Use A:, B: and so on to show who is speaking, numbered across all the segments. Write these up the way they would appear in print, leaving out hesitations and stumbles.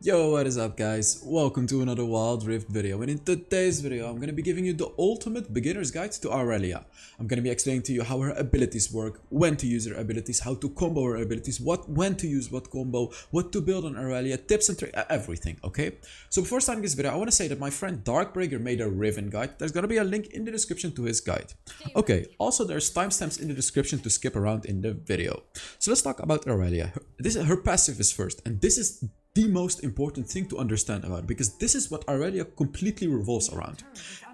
A: Yo, what is up guys? Welcome to another Wild Rift video, and in today's video I'm going to be giving you the ultimate beginner's guide to Irelia. I'm going to be explaining to you how her abilities work, when to use her abilities, how to combo her abilities, when to use what combo, what to build on Irelia, tips and tricks, everything, okay? So before starting this video, I want to say that my friend Darkbreaker made a Riven guide. There's going to be a link in the description to his guide. Okay, also there's timestamps in the description to skip around in the video. So let's talk about Irelia. Her passive is first, and this is the most important thing to understand about, because this is what Irelia completely revolves around.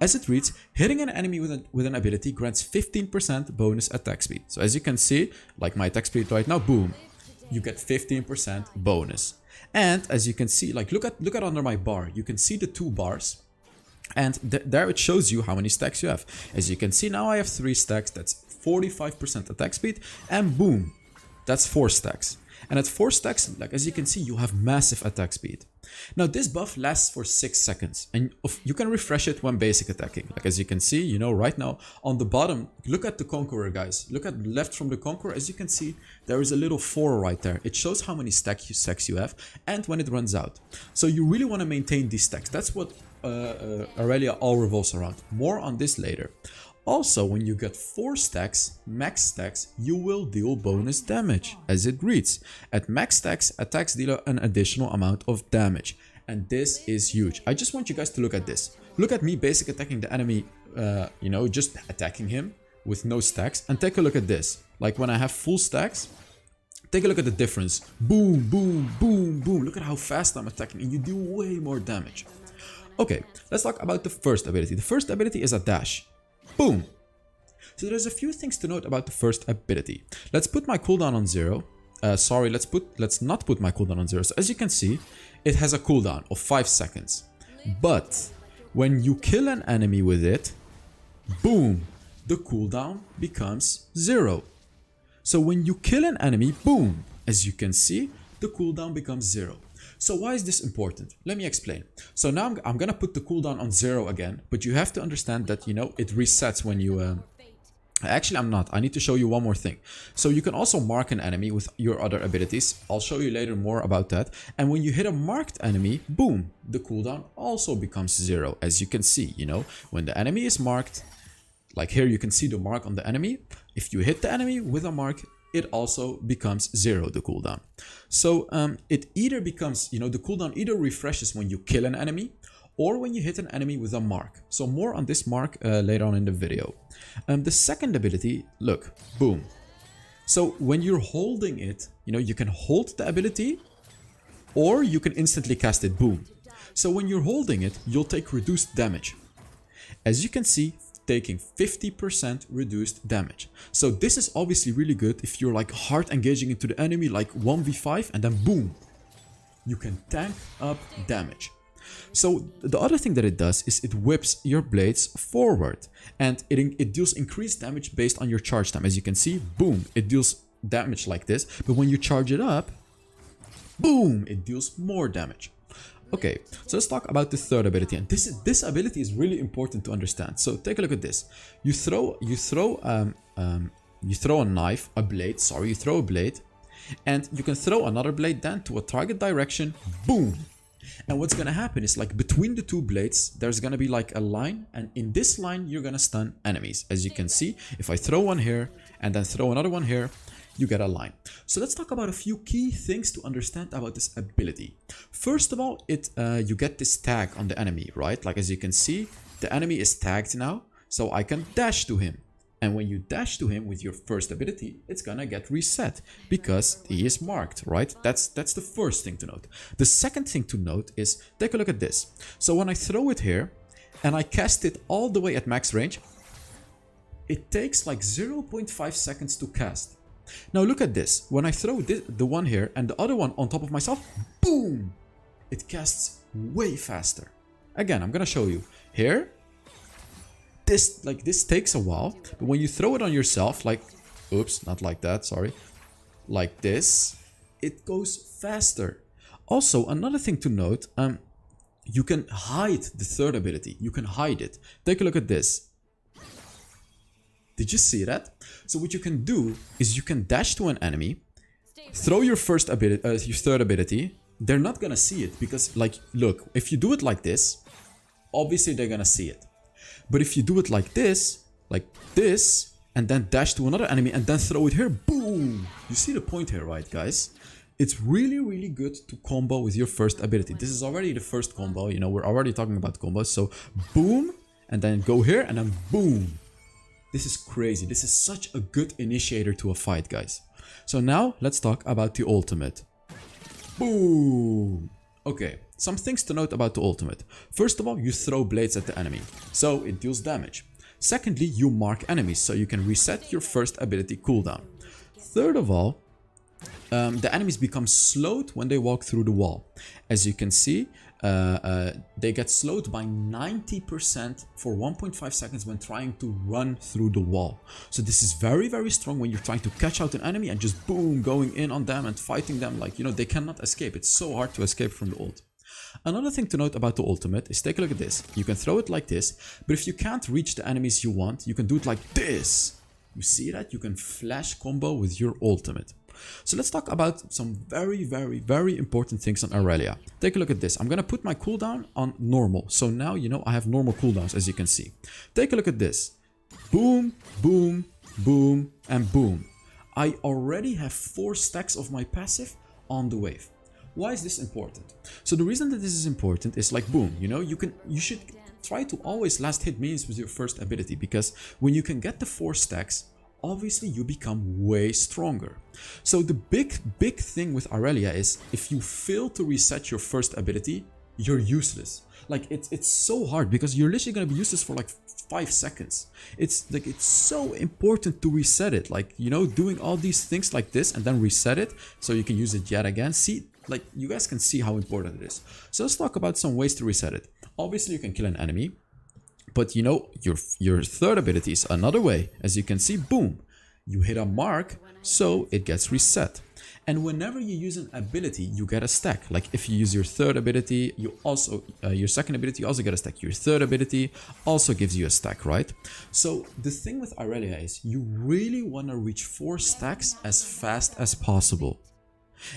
A: As it reads, hitting an enemy with an ability grants 15% bonus attack speed. So as you can see, like my attack speed right now, boom, you get 15% bonus. And as you can see, like look at under my bar, you can see the two bars. And there it shows you how many stacks you have. As you can see now I have 3 stacks, that's 45% attack speed, and boom, that's 4 stacks. And at 4 stacks, like as you can see, you have massive attack speed. Now this buff lasts for 6 seconds, and you can refresh it when basic attacking. Like as you can see, you know, right now on the bottom, look at the Conqueror, guys. Look at left from the Conqueror. As you can see, there is a little 4 right there. It shows how many stacks you have and when it runs out. So you really want to maintain these stacks. That's what Irelia all revolves around. More on this later. Also, when you get 4 stacks, max stacks, you will deal bonus damage, as it reads. At max stacks, attacks deal an additional amount of damage. And this is huge. I just want you guys to look at this. Look at me basic attacking the enemy, you know, just attacking him with no stacks. And take a look at this. Like when I have full stacks, take a look at the difference. Boom, boom, boom, boom. Look at how fast I'm attacking, and you do way more damage. Okay, let's talk about the first ability. The first ability is a dash. Boom! So there's a few things to note about the first ability. Let's put my cooldown on 0. Sorry, let's not put my cooldown on 0. So as you can see, it has a cooldown of 5 seconds. But when you kill an enemy with it, boom, the cooldown becomes 0. So when you kill an enemy, boom, as you can see, the cooldown becomes 0. So why is this important? Let me explain. So now I'm gonna put the cooldown on 0 again, but you have to understand that, you know, it resets when you... Actually, I'm not. I need to show you one more thing. So you can also mark an enemy with your other abilities. I'll show you later more about that. And when you hit a marked enemy, boom, the cooldown also becomes 0. As you can see, you know, when the enemy is marked, like here you can see the mark on the enemy. If you hit the enemy with a mark, it also becomes 0, the cooldown. So it either becomes, you know, the cooldown either refreshes when you kill an enemy or when you hit an enemy with a mark. So more on this mark later on in the video. The second ability, look, boom. So when you're holding it, you know, you can hold the ability or you can instantly cast it, boom. So when you're holding it, you'll take reduced damage. As you can see, taking 50% reduced damage. So this is obviously really good if you're like hard engaging into the enemy, like 1v5, and then boom, you can tank up damage. So the other thing that it does is it whips your blades forward, and it deals increased damage based on your charge time. As you can see, boom, it deals damage like this, but when you charge it up, boom, it deals more damage. Okay, so let's talk about the third ability, and this ability is really important to understand. So take a look at this. You throw a knife, a blade. Sorry, you throw a blade, and you can throw another blade then to a target direction. Boom! And what's gonna happen is, like, between the two blades, there's gonna be like a line, and in this line you're gonna stun enemies. As you can see, if I throw one here and then throw another one here, you get a line. So let's talk about a few key things to understand about this ability. First of all, you get this tag on the enemy, right? Like as you can see, the enemy is tagged now, so I can dash to him. And when you dash to him with your first ability, it's gonna get reset because he is marked, right? That's the first thing to note. The second thing to note is, take a look at this. So when I throw it here and I cast it all the way at max range, it takes like 0.5 seconds to cast. Now look at this. When I throw the one here and the other one on top of myself, boom! It casts way faster. Again, I'm gonna show you. Here, this takes a while, but when you throw it on yourself, like, oops, not like that, sorry. Like this, it goes faster. Also, another thing to note, you can hide the third ability. You can hide it. Take a look at this. Did you see that? So what you can do is you can dash to an enemy, throw your third ability, they're not gonna see it because, like, look, if you do it like this, obviously they're gonna see it. But if you do it like this, and then dash to another enemy and then throw it here, boom! You see the point here, right, guys? It's really, really good to combo with your first ability. This is already the first combo, you know, we're already talking about combos. So, boom, and then go here, and then boom. This is crazy. This is such a good initiator to a fight, guys. So now, let's talk about the ultimate. Boom! Okay, some things to note about the ultimate. First of all, you throw blades at the enemy, so it deals damage. Secondly, you mark enemies, so you can reset your first ability cooldown. Third of all, the enemies become slowed when they walk through the wall. As you can see, they get slowed by 90% for 1.5 seconds when trying to run through the wall. So this is very, very strong when you're trying to catch out an enemy and just boom, going in on them and fighting them like, you know, they cannot escape. It's so hard to escape from the ult. Another thing to note about the ultimate is, take a look at this. You can throw it like this, but if you can't reach the enemies you want, you can do it like this. You see that? You can flash combo with your ultimate. So let's talk about some very, very, very important things on Irelia. Take a look at this. I'm gonna put my cooldown on normal. So now, you know, I have normal cooldowns, as you can see. Take a look at this. Boom, boom, boom, and boom. I already have 4 stacks of my passive on the wave. Why is this important? So the reason that this is important is, like, boom, you know, you should try to always last hit minions with your first ability, because when you can get the 4 stacks, obviously you become way stronger. So the big thing with Irelia is, if you fail to reset your first ability, you're useless. Like, it's so hard because you're literally gonna be useless for like 5 seconds. It's like, it's so important to reset it, like, you know, doing all these things like this and then reset it so you can use it yet again. See, like, you guys can see how important it is. So let's talk about some ways to reset it. Obviously you can kill an enemy, but you know, your third ability is another way. As you can see, boom, you hit a mark, so it gets reset. And whenever you use an ability, you get a stack. Like, if you use your third ability, you also your second ability, you also get a stack. Your third ability also gives you a stack, right? So the thing with Irelia is, you really want to reach 4 stacks as fast as possible.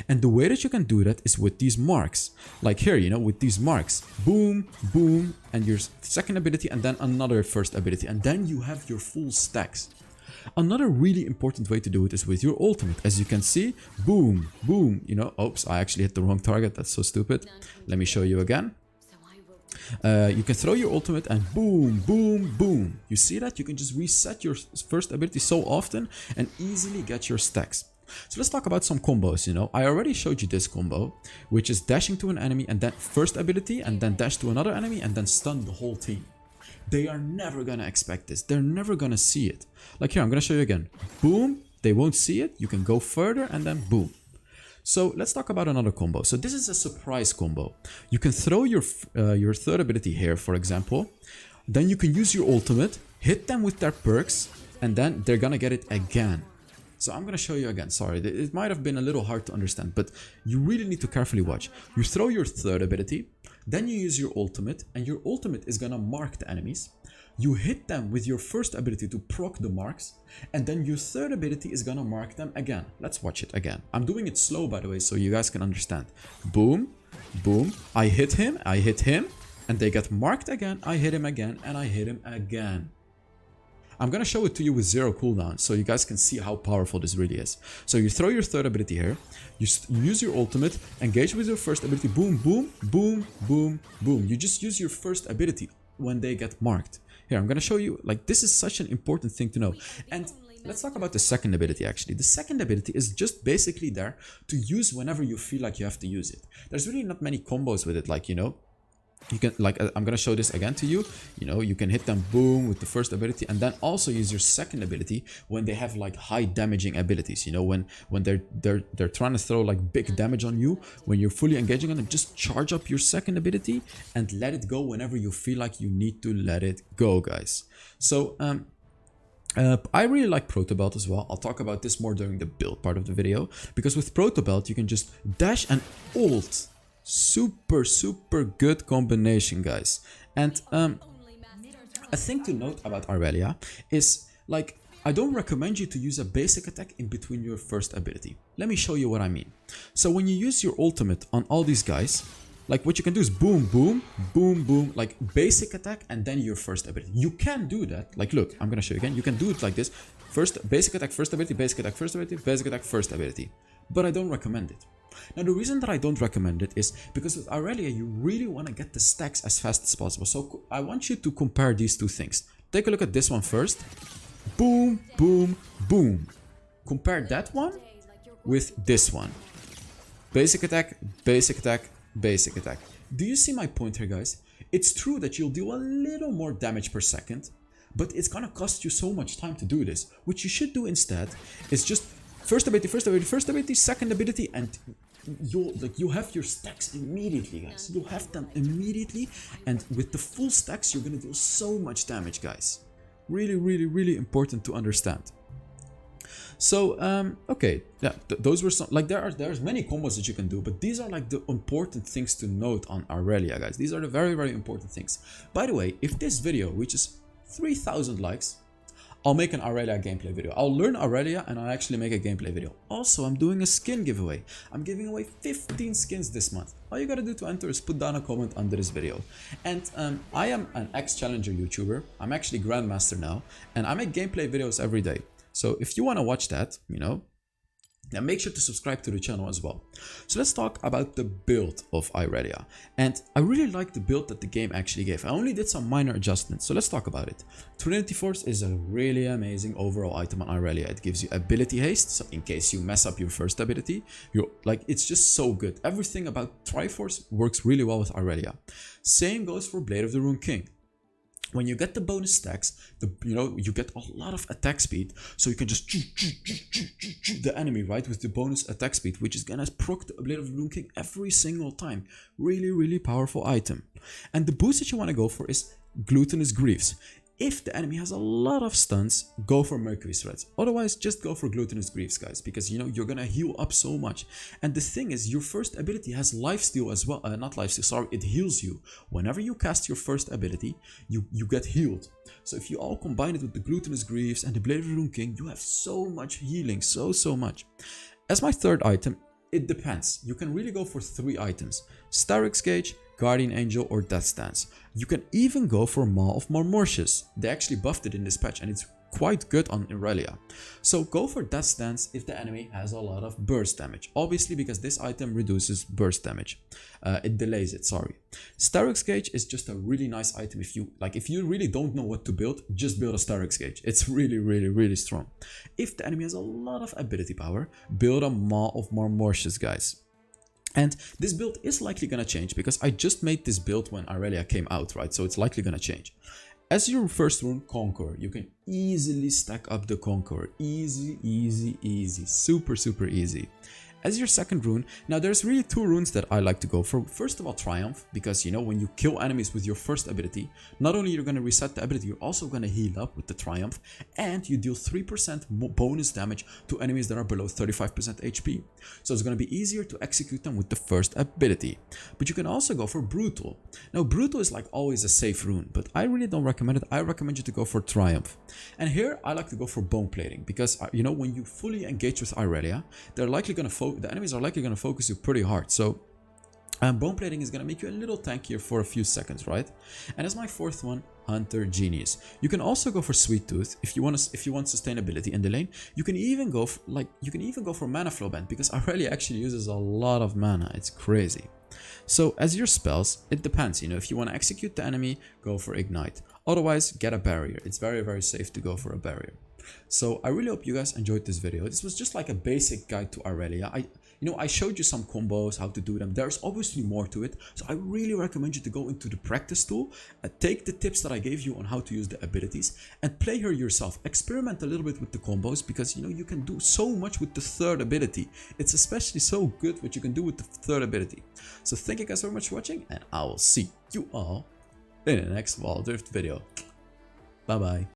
A: And the way that you can do that is with these marks. Like here, you know, with these marks. Boom, boom, and your second ability, and then another first ability. And then you have your full stacks. Another really important way to do it is with your ultimate. As you can see, boom, boom, you know, oops, I actually hit the wrong target. That's so stupid. Let me show you again. You can throw your ultimate and boom, boom, boom. You see that? You can just reset your first ability so often and easily get your stacks. So let's talk about some combos, you know. I already showed you this combo, which is dashing to an enemy and then first ability and then dash to another enemy and then stun the whole team. They are never gonna expect this. They're never gonna see it. Like here, I'm gonna show you again. Boom, they won't see it. You can go further and then boom. So let's talk about another combo. So this is a surprise combo. You can throw your third ability here, for example. Then you can use your ultimate, hit them with their perks, and then they're gonna get it again. So I'm gonna show you again. Sorry, it might have been a little hard to understand, but you really need to carefully watch. You throw your third ability, then you use your ultimate, and your ultimate is gonna mark the enemies. You hit them with your first ability to proc the marks, and then your third ability is gonna mark them again. Let's watch it again. I'm doing it slow, by the way, so you guys can understand. Boom, boom, I hit him, and they get marked again, I hit him again, and I hit him again. I'm gonna show it to you with 0 cooldown so you guys can see how powerful this really is. So you throw your third ability here, you use your ultimate, engage with your first ability, boom, boom, boom, boom, boom. You just use your first ability when they get marked. Here, I'm gonna show you, like, this is such an important thing to know. And let's talk about the second ability actually. The second ability is just basically there to use whenever you feel like you have to use it. There's really not many combos with it, like, you know. You can, like, I'm gonna show this again to you. You know, you can hit them boom with the first ability and then also use your second ability when they have like high damaging abilities. You know, when they're trying to throw like big damage on you, when you're fully engaging on them, just charge up your second ability and let it go whenever you feel like you need to let it go, guys. So I really like Protobelt as well. I'll talk about this more during the build part of the video, because with Protobelt you can just dash and ult. Super good combination, guys. And a thing to note about Irelia is, like, I don't recommend you to use a basic attack in between your first ability. Let me show you what I mean. So when you use your ultimate on all these guys, like what you can do is boom, boom, boom, boom, like basic attack and then your first ability. You can do that. Like, look, I'm gonna show you again. You can do it like this. First, basic attack, first ability, basic attack, first ability, basic attack, first ability. But I don't recommend it. Now, the reason that I don't recommend it is because with Irelia, you really want to get the stacks as fast as possible. So I want you to compare these two things. Take a look at this one first. Boom, boom, boom. Compare that one with this one. Basic attack, basic attack, basic attack. Do you see my point here, guys? It's true that you'll do a little more damage per second, but it's gonna cost you so much time to do this. What you should do instead is just first ability, first ability, first ability, second ability, and you have your stacks immediately, guys. You have them immediately, and with the full stacks, you're gonna do so much damage, guys. Really, really, really important to understand. So, okay, yeah, those were some, like, there's many combos that you can do, but these are like the important things to note on Irelia, guys. These are the very, very important things. By the way, if this video reaches 3,000 likes, I'll make an Irelia gameplay video. I'll learn Irelia and I'll actually make a gameplay video. Also, I'm doing a skin giveaway. I'm giving away 15 skins this month. All you gotta do to enter is put down a comment under this video. And I am an ex-challenger YouTuber. I'm actually Grandmaster now, and I make gameplay videos every day. So if you want to watch that, you know, then make sure to subscribe to the channel as well. So let's talk about the build of Irelia. And I really like the build that the game actually gave. I only did some minor adjustments, so let's talk about it. Trinity Force is a really amazing overall item on Irelia. It gives you ability haste, so in case you mess up your first ability, it's just so good. Everything about Triforce works really well with Irelia. Same goes for Blade of the Rune King. When you get the bonus stacks, you get a lot of attack speed, so you can just the enemy, right, with the bonus attack speed, which is gonna proc the Blade of the Rune King every single time. Really, really powerful item. And the boost that you want to go for is Glutinous Griefs. If the enemy has a lot of stuns, go for Mercury Threads. Otherwise, just go for Glutinous Griefs, guys, because you're gonna heal up so much. And the thing is, your first ability has lifesteal as well. Not lifesteal, sorry, it heals you. Whenever you cast your first ability, you get healed. So if you all combine it with the Glutinous Griefs and the Blade of the Rune King, you have so much healing, so much. As my third item, it depends. You can really go for 3 items: Starrick's Gauge, Guardian Angel, or Death Stance. You can even go for Maw of Marmortius. They actually buffed it in this patch and it's quite good on Irelia. So go for Death Stance if the enemy has a lot of burst damage. Obviously, because this item reduces burst damage. It delays it, sorry. Starrick's Gauge is just a really nice item. If you really don't know what to build, just build a Starrick's Gauge. It's really, really, really strong. If the enemy has a lot of ability power, build a Maw of Marmortius, guys. And this build is likely gonna change because I just made this build when Irelia came out, right? So it's likely gonna change. As your first rune, Conqueror, you can easily stack up the Conqueror. Easy, easy, easy. Super, super easy. As your second rune, now there's really 2 runes that I like to go for. First of all, Triumph, because when you kill enemies with your first ability, not only you're going to reset the ability, you're also going to heal up with the Triumph, and you deal 3% bonus damage to enemies that are below 35% HP. So it's going to be easier to execute them with the first ability. But you can also go for Brutal. Now, Brutal is like always a safe rune, but I really don't recommend it. I recommend you to go for Triumph. And here, I like to go for Bone Plating, because, when you fully engage with Irelia, they're likely going to the enemies are likely going to focus you pretty hard. So Bone Plating is going to make you a little tankier for a few seconds, right? And as my fourth one, Hunter Genius. You can also go for Sweet Tooth if you want sustainability in the lane. You can even go for Mana Flow Band, because Irelia actually uses a lot of mana. It's crazy. So as your spells, it depends. If you want to execute the enemy, go for Ignite. Otherwise, get a barrier. It's very, very safe to go for a barrier. So I really hope you guys enjoyed this video. This was just like a basic guide to Irelia. I showed you some combos, how to do them. There's obviously more to it. So I really recommend you to go into the practice tool, take the tips that I gave you on how to use the abilities, and play her yourself. Experiment a little bit with the combos, because you can do so much with the third ability. It's especially so good what you can do with the third ability. So thank you guys very much for watching, and I will see you all in the next Wild Rift video. Bye bye.